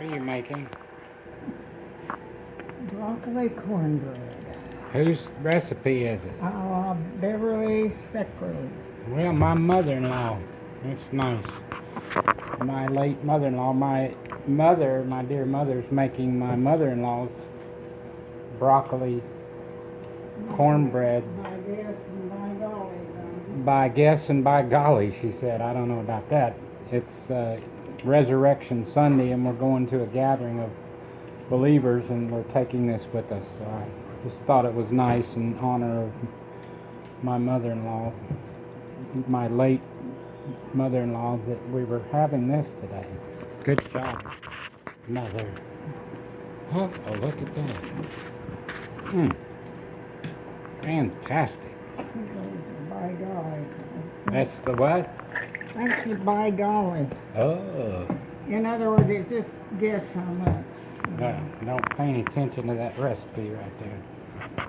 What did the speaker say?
What are you making? Broccoli cornbread. Whose recipe is it? Beverly Cecrle. Well, my mother-in-law. It's nice. My late mother-in-law. My dear mother's making my mother-in-law's broccoli cornbread. By guess and by golly. By guess and by golly, she said. I don't know about that. It's Resurrection Sunday, and we're going to a gathering of believers, and we're taking this with us. So I just thought it was nice in honor of my mother-in-law, my late mother-in-law, that we were having this today. Good job, Mother. Oh, look at that. Fantastic. By golly. That's the what? That's the by golly. Oh. In other words, it's just guess how much. Don't pay any attention to that recipe right there.